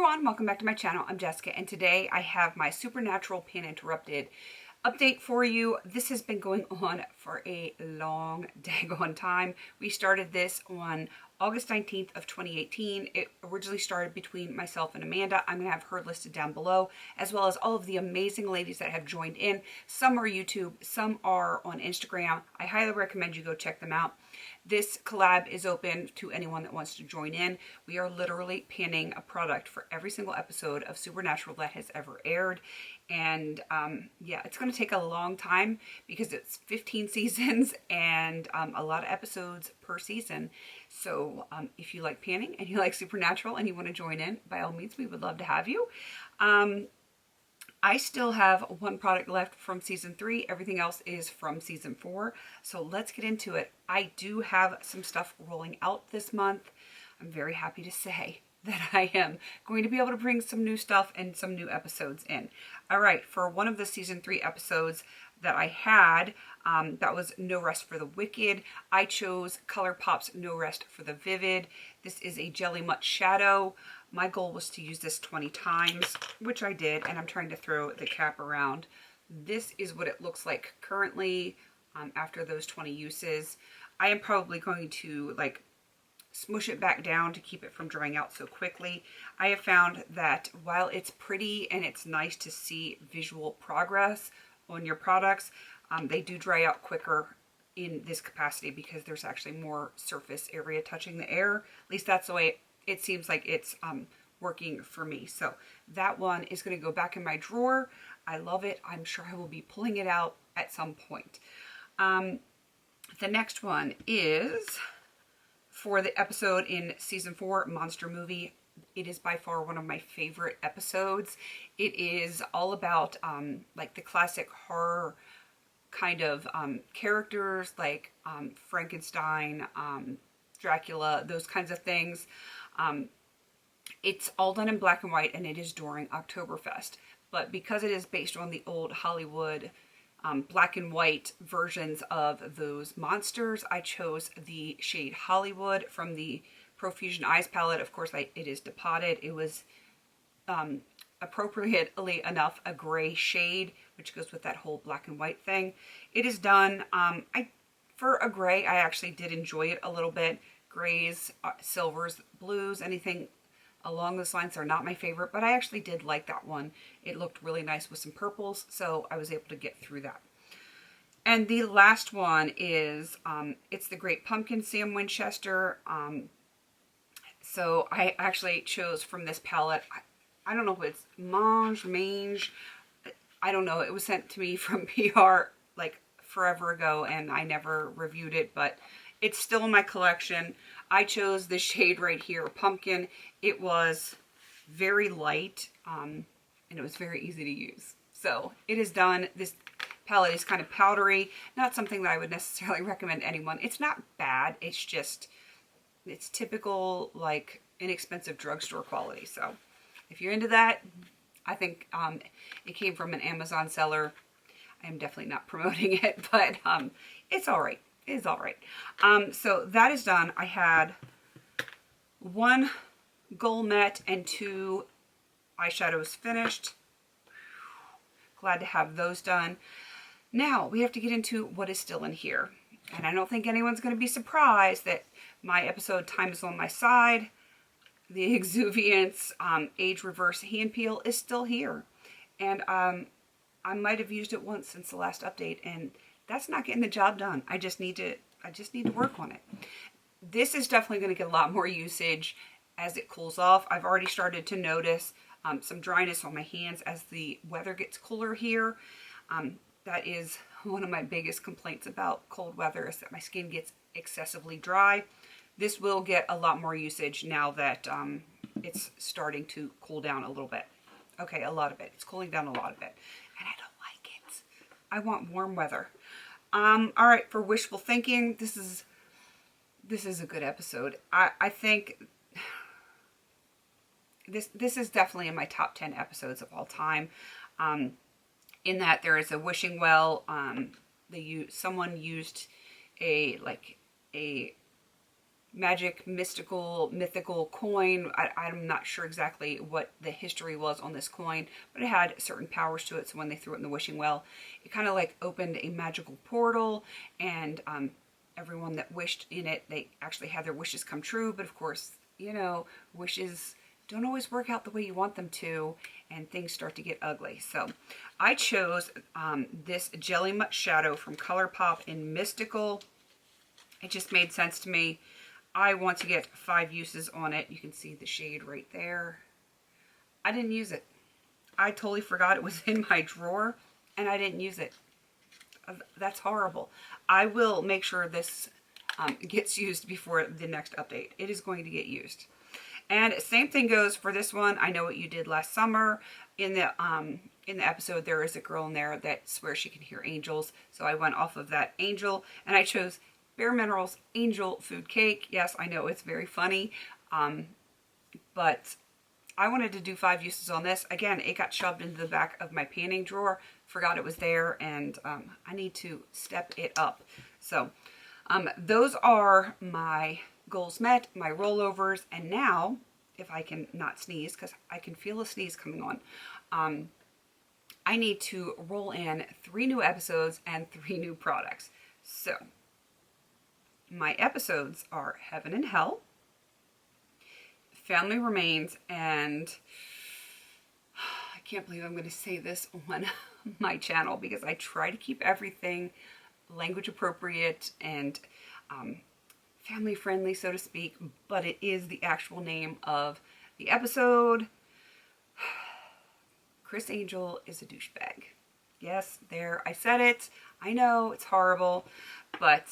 everyone, welcome back to my channel. I'm Jessica, and today I have my Supernatural Pan Interrupted update for you. This has been going on for a long daggone time. We started this on August 19th of 2018. It originally started between myself and Amanda. I'm gonna have her listed down below, as well as all of the amazing ladies that have joined in. Some are YouTube, some are on Instagram. I highly recommend you go check them out. This collab is open to anyone that wants to join in. We are literally panning a product for every single episode of Supernatural that has ever aired. And yeah, it's going to take a long time because it's 15 seasons and a lot of episodes per season. So if you like panning and you like Supernatural and you want to join in, by all means, we would love to have you. I still have one product left from season 3. Everything else is from season 4. So let's get into it. I do have some stuff rolling out this month. I'm very happy to say that I am going to be able to bring some new stuff and some new episodes in. All right, for one of the season 3 episodes that I had, that was No Rest for the Wicked. I chose ColourPop's No Rest for the Vivid. This is a Jelly Mutt Shadow. My goal was to use this 20 times, which I did, and I'm trying to throw the cap around. This is what it looks like currently after those 20 uses. I am probably going to like smush it back down to keep it from drying out so quickly. I have found that while it's pretty and it's nice to see visual progress on your products, they do dry out quicker in this capacity because there's actually more surface area touching the air. At least that's the way it seems like it's working for me. So that one is going to go back in my drawer. I love it. I'm sure I will be pulling it out at some point. The next one is for the episode in season 4, Monster Movie. It is by far one of my favorite episodes. It is all about like the classic horror kind of characters like Frankenstein, Dracula, those kinds of things. It's all done in black and white, and it is during Oktoberfest. But because it is based on the old Hollywood black and white versions of those monsters, I chose the shade Hollywood from the Profusion Eyes palette. Of course, it is depotted. It was appropriately enough a gray shade, which goes with that whole black and white thing. It is done. For a gray, I actually did enjoy it a little bit. Grays, silvers, blues, anything along those lines are not my favorite, but I actually did like that one. It looked really nice with some purples, so I was able to get through that. And the last one is, it's the Great Pumpkin Sam Winchester. So I actually chose from this palette, I don't know if it's Mange, I don't know. It was sent to me from PR like forever ago, and I never reviewed it, but it's still in my collection. I chose this shade right here, Pumpkin. It was very light, and it was very easy to use. So it is done. This palette is kind of powdery. Not something that I would necessarily recommend anyone. It's not bad. It's just, it's typical, like, inexpensive drugstore quality. So if you're into that, I think it came from an Amazon seller. I am definitely not promoting it, but it's all right. It is all right. So that is done. I had 1 goal met and 2 eyeshadows finished. Glad to have those done. Now we have to get into what is still in here. And I don't think anyone's going to be surprised that my episode Time is on My Side, the Exuviance Age Reverse Hand Peel is still here. And I might have used it once since the last update, and that's not getting the job done. I just need to work on it. This is definitely going to get a lot more usage as it cools off. I've already started to notice some dryness on my hands as the weather gets cooler here. That is one of my biggest complaints about cold weather, is that my skin gets excessively dry. This will get a lot more usage now that it's starting to cool down a little bit. Okay, a lot of it. It's cooling down a lot of it, and I don't like it. I want warm weather. All right, for Wishful Thinking, this is a good episode. I think this is definitely in my top 10 episodes of all time. In that there is a wishing well. Someone used a magic, mystical, mythical coin. I'm not sure exactly what the history was on this coin, but it had certain powers to it. So when they threw it in the wishing well, it kind of like opened a magical portal, and everyone that wished in it, they actually had their wishes come true. But of course, you know, wishes don't always work out the way you want them to, and things start to get ugly. So I chose this Jelly Mutt Shadow from ColourPop in Mystical. It just made sense to me. I want to get 5 uses on it. You can see the shade right there. I didn't use it. I totally forgot it was in my drawer, and I didn't use it. That's horrible. I will make sure this gets used before the next update. It is going to get used. And same thing goes for this one. I Know What You Did Last Summer. In the episode, there is a girl in there that swears she can hear angels. So I went off of that angel, and I chose Bare Minerals Angel Food Cake. Yes, I know it's very funny, but I wanted to do 5 uses on this. Again, it got shoved into the back of my panning drawer. Forgot it was there, and I need to step it up. So those are my goals met, my rollovers, and now, if I can not sneeze, because I can feel a sneeze coming on, I need to roll in 3 new episodes and 3 new products. So my episodes are Heaven and Hell, Family Remains, and I can't believe I'm going to say this on my channel because I try to keep everything language appropriate and family friendly, so to speak, but it is the actual name of the episode. Criss Angel is a douchebag. Yes, there, I said it. I know, it's horrible, but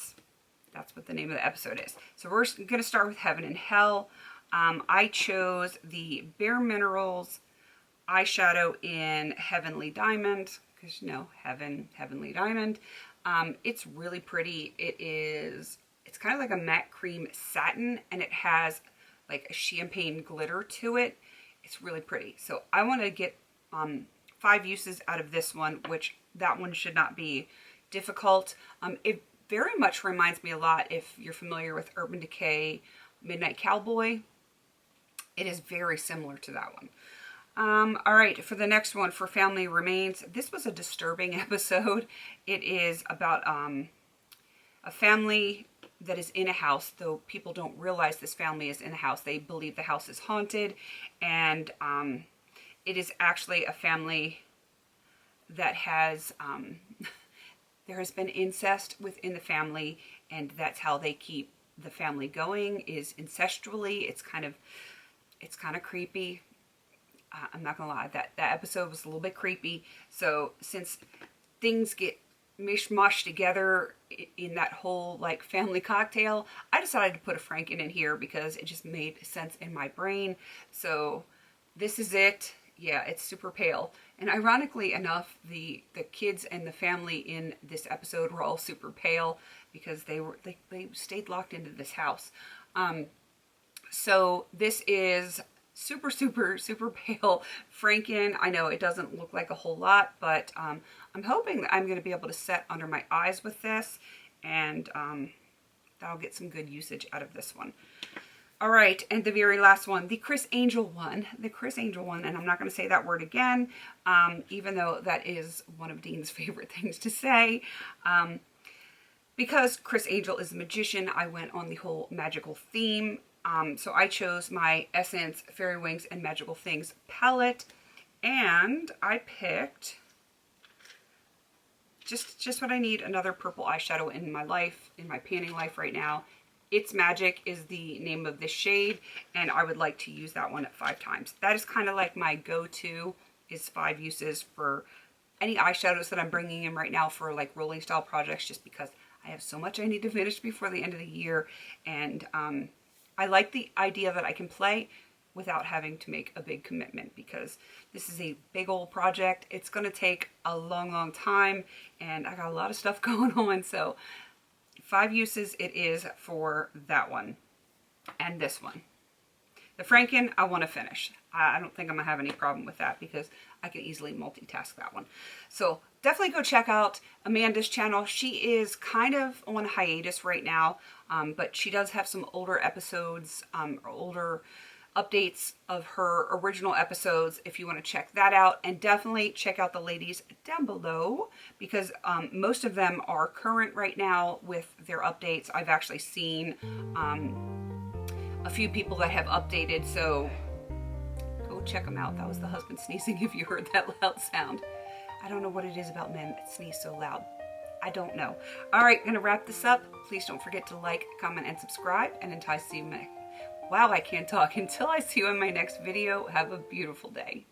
that's what the name of the episode is. So we're going to start with Heaven and Hell. I chose the Bare Minerals eyeshadow in Heavenly Diamond, because you know, Heavenly Diamond. It's really pretty. It's kind of like a matte cream satin, and it has like a champagne glitter to it. It's really pretty. So I want to get 5 uses out of this one, which that one should not be difficult. It very much reminds me a lot, if you're familiar with Urban Decay Midnight Cowboy, it is very similar to that one. All right, for the next one, for Family Remains, this was a disturbing episode. It is about a family that is in a house, though people don't realize this family is in a house. They believe the house is haunted, and it is actually a family that has there has been incest within the family, and that's how they keep the family going, is incestually. It's kind of creepy. I'm not gonna lie, that episode was a little bit creepy. So since things get mishmashed together in that whole like family cocktail, I decided to put a Franken in here because it just made sense in my brain. So this is it. Yeah, it's super pale. And ironically enough, the kids and the family in this episode were all super pale because they stayed locked into this house. So this is super, super, super pale Franken. I know it doesn't look like a whole lot, but I'm hoping that I'm going to be able to set under my eyes with this, and that'll get some good usage out of this one. All right, and the very last one, the Criss Angel one. The Criss Angel one, and I'm not going to say that word again, even though that is one of Dean's favorite things to say. Because Criss Angel is a magician, I went on the whole magical theme. So I chose my Essence, Fairy Wings, and Magical Things palette, and I picked just what I need, another purple eyeshadow in my life, in my panning life right now. It's Magic is the name of this shade, and I would like to use that one at 5 times. That is kind of like my go-to, is 5 uses for any eyeshadows that I'm bringing in right now for like rolling style projects, just because I have so much I need to finish before the end of the year, and I like the idea that I can play without having to make a big commitment, because this is a big old project. It's going to take a long, long time, and I got a lot of stuff going on, so 5 uses it is for that one and this one. The Franken, I want to finish. I don't think I'm going to have any problem with that because I can easily multitask that one. So definitely go check out Amanda's channel. She is kind of on hiatus right now, but she does have some older episodes, or older updates of her original episodes if you want to check that out. And definitely check out the ladies down below, because most of them are current right now with their updates. I've actually seen a few people that have updated, so go check them out. That was the husband sneezing if you heard that loud sound. I don't know what it is about men that sneeze so loud. I don't know. All right, gonna wrap this up. Please don't forget to like, comment, and subscribe. And until I see you, wow, I can't talk. Until I see you in my next video, have a beautiful day.